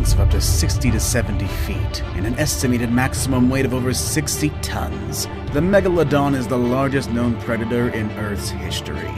lengths of up to 60 to 70 feet and an estimated maximum weight of over 60 tons, the Megalodon is the largest known predator in Earth's history.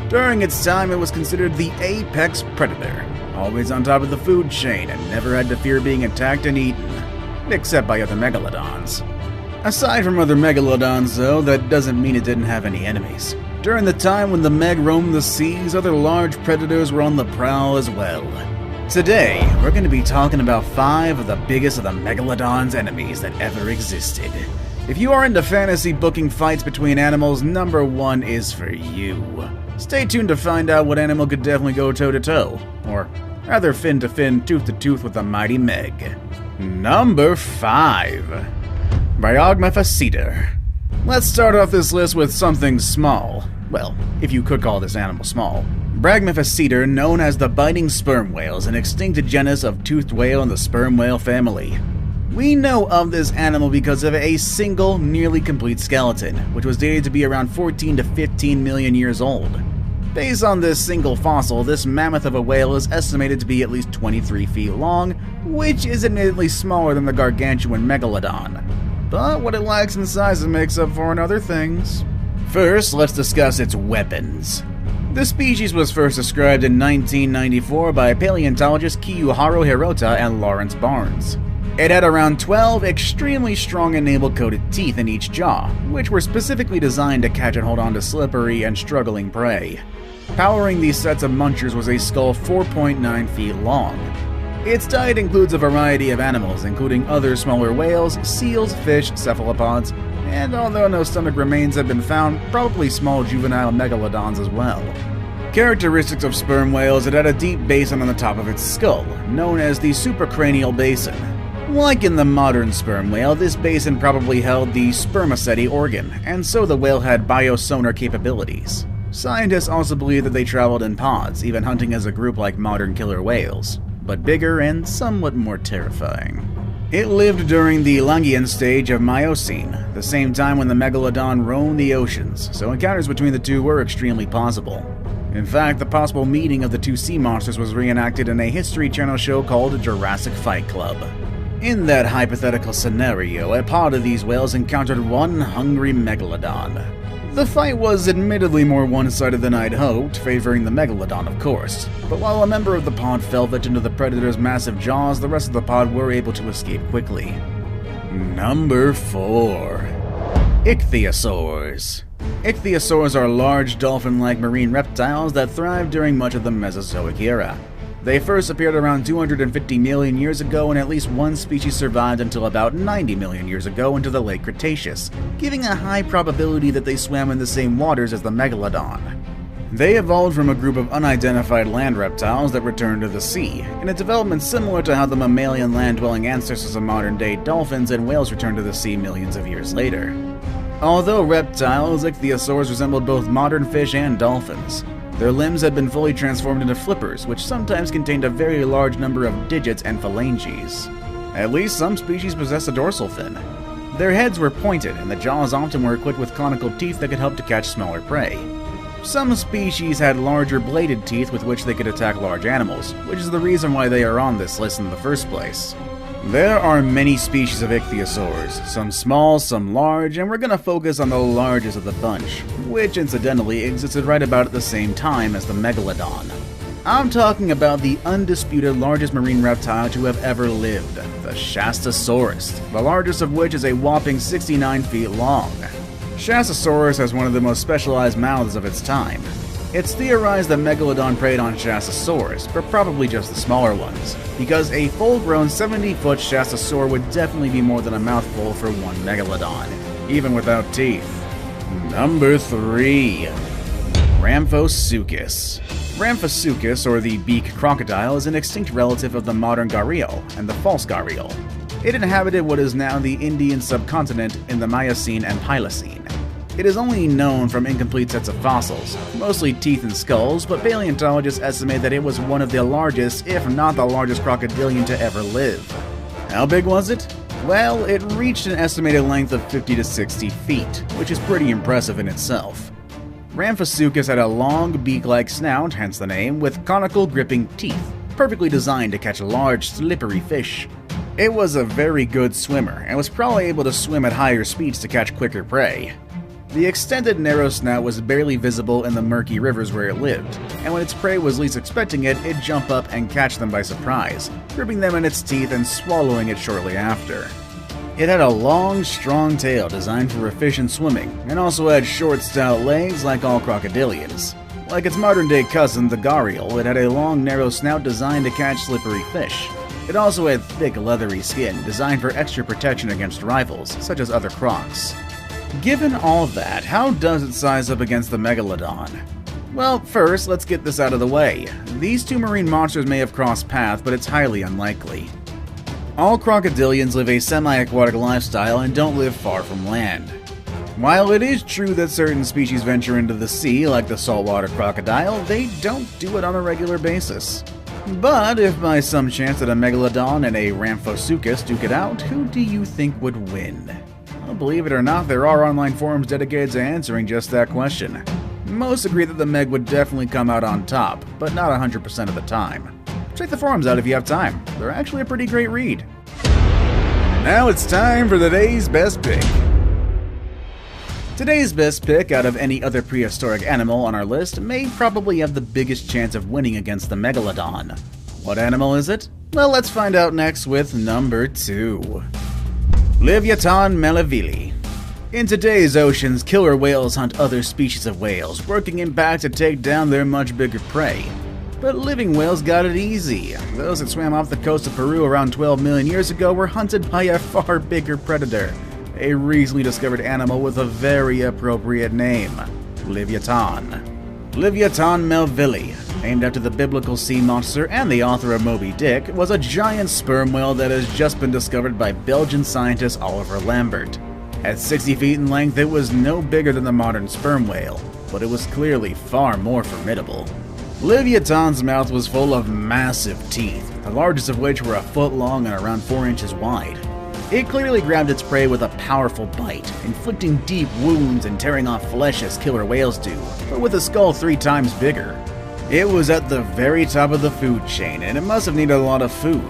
During its time, it was considered the apex predator, always on top of the food chain and never had to fear being attacked and eaten, except by other megalodons. Aside from other megalodons, though, that doesn't mean it didn't have any enemies. During the time when the Meg roamed the seas, other large predators were on the prowl as well. Today, we're going to be talking about 5 of the biggest of the Megalodon's enemies that ever existed. If you are into fantasy booking fights between animals, number 1 is for you. Stay tuned to find out what animal could definitely go toe-to-toe, or rather fin-to-fin, tooth-to-tooth with the mighty Meg. Number 5. Brachiocephalus. Let's start off this list with something small. Well, if you could call this animal small. Brachiocephalus, known as the biting sperm whale, is an extinct genus of toothed whale in the sperm whale family. We know of this animal because of a single, nearly complete skeleton, which was dated to be around 14 to 15 million years old. Based on this single fossil, this mammoth of a whale is estimated to be at least 23 feet long, which is admittedly smaller than the gargantuan Megalodon. But what it lacks in size it makes up for in other things. First, let's discuss its weapons. The species was first described in 1994 by paleontologists Kiyuhiro Hirota and Lawrence Barnes. It had around 12 extremely strong and navel-coated teeth in each jaw, which were specifically designed to catch and hold on to slippery and struggling prey. Powering these sets of munchers was a skull 4.9 feet long. Its diet includes a variety of animals, including other smaller whales, seals, fish, cephalopods, and although no stomach remains have been found, probably small juvenile megalodons as well. Characteristics of sperm whales, it had a deep basin on the top of its skull, known as the supracranial basin. Like in the modern sperm whale, this basin probably held the spermaceti organ, and so the whale had biosonar capabilities. Scientists also believe that they traveled in pods, even hunting as a group like modern killer whales, but bigger and somewhat more terrifying. It lived during the Langian stage of Miocene, the same time when the Megalodon roamed the oceans, so encounters between the two were extremely possible. In fact, the possible meeting of the two sea monsters was reenacted in a History Channel show called Jurassic Fight Club. In that hypothetical scenario, a pod of these whales encountered one hungry Megalodon. The fight was admittedly more one-sided than I'd hoped, favoring the Megalodon of course, but while a member of the pod fell victim to the predator's massive jaws, the rest of the pod were able to escape quickly. Number 4. Ichthyosaurs. Ichthyosaurs are large dolphin-like marine reptiles that thrived during much of the Mesozoic era. They first appeared around 250 million years ago, and at least one species survived until about 90 million years ago into the late Cretaceous, giving a high probability that they swam in the same waters as the Megalodon. They evolved from a group of unidentified land reptiles that returned to the sea, in a development similar to how the mammalian land-dwelling ancestors of modern-day dolphins and whales returned to the sea millions of years later. Although reptiles, ichthyosaurs resembled both modern fish and dolphins. Their limbs had been fully transformed into flippers, which sometimes contained a very large number of digits and phalanges. At least some species possessed a dorsal fin. Their heads were pointed, and the jaws often were equipped with conical teeth that could help to catch smaller prey. Some species had larger bladed teeth with which they could attack large animals, which is the reason why they are on this list in the first place. There are many species of ichthyosaurs, some small, some large, and we're going to focus on the largest of the bunch, which incidentally existed right about at the same time as the Megalodon. I'm talking about the undisputed largest marine reptile to have ever lived, the Shastasaurus, the largest of which is a whopping 69 feet long. Shastasaurus has one of the most specialized mouths of its time. It's theorized that Megalodon preyed on Shastasaurus, but probably just the smaller ones, because a full-grown 70-foot Shastasaur would definitely be more than a mouthful for one Megalodon, even without teeth. Number 3. Ramphosuchus. Ramphosuchus, or the beak crocodile, is an extinct relative of the modern gharial and the false gharial. It inhabited what is now the Indian subcontinent in the Miocene and Pliocene. It is only known from incomplete sets of fossils, mostly teeth and skulls, but paleontologists estimate that it was one of the largest, if not the largest crocodilian to ever live. How big was it? Well, it reached an estimated length of 50 to 60 feet, which is pretty impressive in itself. Ramphosuchus had a long, beak-like snout, hence the name, with conical gripping teeth. perfectly designed to catch large, slippery fish. It was a very good swimmer, and was probably able to swim at higher speeds to catch quicker prey. The extended narrow snout was barely visible in the murky rivers where it lived, and when its prey was least expecting it, it'd jump up and catch them by surprise, gripping them in its teeth and swallowing it shortly after. It had a long, strong tail designed for efficient swimming, and also had short, stout legs like all crocodilians. Like its modern-day cousin, the gharial, it had a long, narrow snout designed to catch slippery fish. It also had thick, leathery skin designed for extra protection against rivals, such as other crocs. Given all that, how does it size up against the Megalodon? Well, first, let's get this out of the way. These two marine monsters may have crossed paths, but it's highly unlikely. All crocodilians live a semi-aquatic lifestyle and don't live far from land. While it is true that certain species venture into the sea, like the saltwater crocodile, they don't do it on a regular basis. But if by some chance that a Megalodon and a Ramphosuchus duke it out, who do you think would win? Well, believe it or not, there are online forums dedicated to answering just that question. Most agree that the Meg would definitely come out on top, but not 100% of the time. Check the forums out if you have time. They're actually a pretty great read. Now it's time for today's best pick. Today's best pick out of any other prehistoric animal on our list may probably have the biggest chance of winning against the Megalodon. What animal is it? Well, let's find out next with number 2. Leviathan melvillei. In today's oceans, killer whales hunt other species of whales, working in packs to take down their much bigger prey. But living whales got it easy. Those that swam off the coast of Peru around 12 million years ago were hunted by a far bigger predator, a recently discovered animal with a very appropriate name, Leviathan. Leviathan melvillei, named after the biblical sea monster and the author of Moby Dick, was a giant sperm whale that has just been discovered by Belgian scientist Oliver Lambert. At 60 feet in length, it was no bigger than the modern sperm whale, but it was clearly far more formidable. Leviathan's mouth was full of massive teeth, the largest of which were a foot long and around 4 inches wide. It clearly grabbed its prey with a powerful bite, inflicting deep wounds and tearing off flesh as killer whales do, but with a skull 3 times bigger. It was at the very top of the food chain, and it must have needed a lot of food.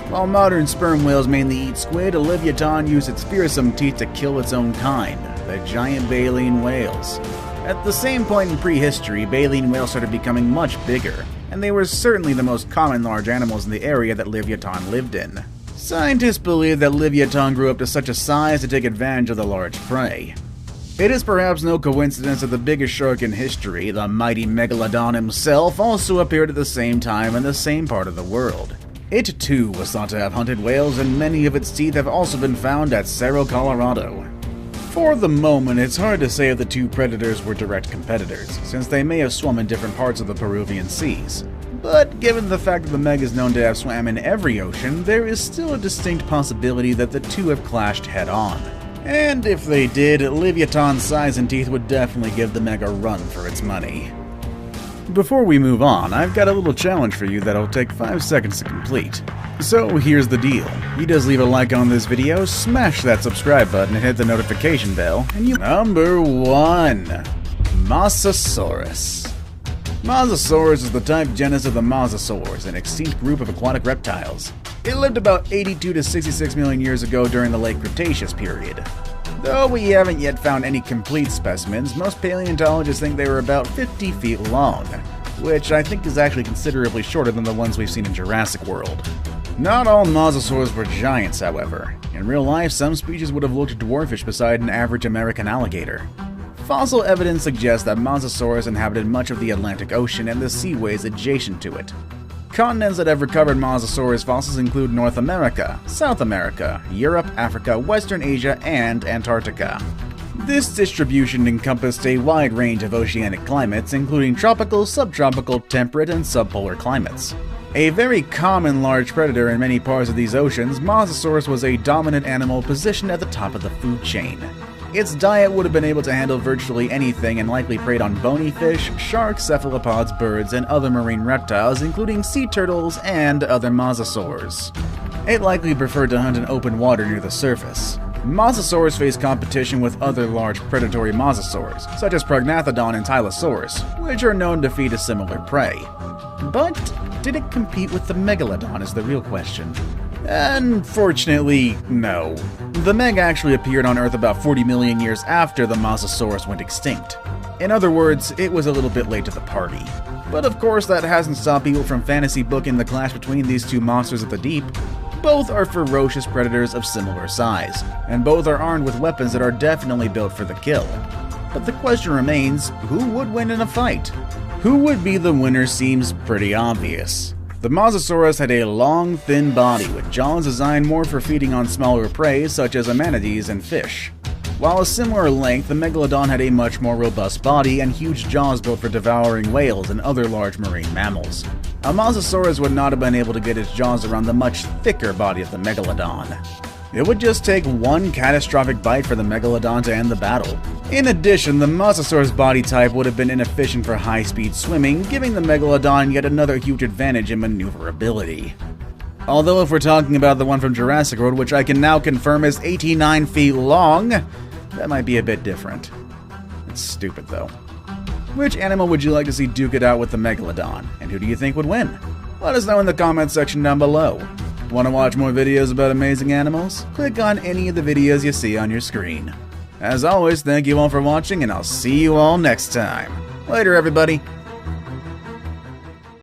While modern sperm whales mainly eat squid, a Leviathan used its fearsome teeth to kill its own kind, the giant baleen whales. At the same point in prehistory, baleen whales started becoming much bigger, and they were certainly the most common large animals in the area that Leviathan lived in. Scientists believe that Leviathan grew up to such a size to take advantage of the large prey. It is perhaps no coincidence that the biggest shark in history, the mighty Megalodon himself, also appeared at the same time in the same part of the world. It too was thought to have hunted whales, and many of its teeth have also been found at Cerro, Colorado. For the moment, it's hard to say if the two predators were direct competitors, since they may have swum in different parts of the Peruvian seas. But given the fact that the Meg is known to have swam in every ocean, there is still a distinct possibility that the two have clashed head-on. And if they did, Leviathan's size and teeth would definitely give the Meg a run for its money. Before we move on, I've got a little challenge for you that'll take 5 seconds to complete. So here's the deal. You just leave a like on this video, smash that subscribe button and hit the notification bell, and you— Number 1. Mosasaurus. Mosasaurus is the type genus of the mosasaurs, an extinct group of aquatic reptiles. It lived about 82 to 66 million years ago during the late Cretaceous period. Though we haven't yet found any complete specimens, most paleontologists think they were about 50 feet long, which I think is actually considerably shorter than the ones we've seen in Jurassic World. Not all mosasaurs were giants, however. In real life, some species would have looked dwarfish beside an average American alligator. Fossil evidence suggests that mosasaurs inhabited much of the Atlantic Ocean and the seaways adjacent to it. Continents that have recovered mosasaurus fossils include North America, South America, Europe, Africa, Western Asia, and Antarctica. This distribution encompassed a wide range of oceanic climates, including tropical, subtropical, temperate, and subpolar climates. A very common large predator in many parts of these oceans, Mosasaurus was a dominant animal positioned at the top of the food chain. Its diet would have been able to handle virtually anything and likely preyed on bony fish, sharks, cephalopods, birds, and other marine reptiles, including sea turtles and other mosasaurs. It likely preferred to hunt in open water near the surface. Mosasaurs face competition with other large predatory mosasaurs, such as Prognathodon and Tylosaurus, which are known to feed a similar prey. But did it compete with the Megalodon is the real question. Unfortunately, no. The Meg actually appeared on Earth about 40 million years after the Mosasaurus went extinct. In other words, it was a little bit late to the party. But of course, that hasn't stopped people from fantasy booking the clash between these two monsters of the deep. Both are ferocious predators of similar size, and both are armed with weapons that are definitely built for the kill. But the question remains, who would win in a fight? Who would be the winner seems pretty obvious. The Mosasaurus had a long, thin body with jaws designed more for feeding on smaller prey such as manatees and fish. While a similar length, the Megalodon had a much more robust body and huge jaws built for devouring whales and other large marine mammals. A Mosasaurus would not have been able to get its jaws around the much thicker body of the Megalodon. It would just take one catastrophic bite for the Megalodon to end the battle. In addition, the Mosasaurus body type would have been inefficient for high-speed swimming, giving the Megalodon yet another huge advantage in maneuverability. Although if we're talking about the one from Jurassic World, which I can now confirm is 89 feet long, that might be a bit different. It's stupid though. Which animal would you like to see duke it out with the Megalodon, and who do you think would win? Let us know in the comments section down below. Want to watch more videos about amazing animals? Click on any of the videos you see on your screen. As always, thank you all for watching, and I'll see you all next time. Later, everybody!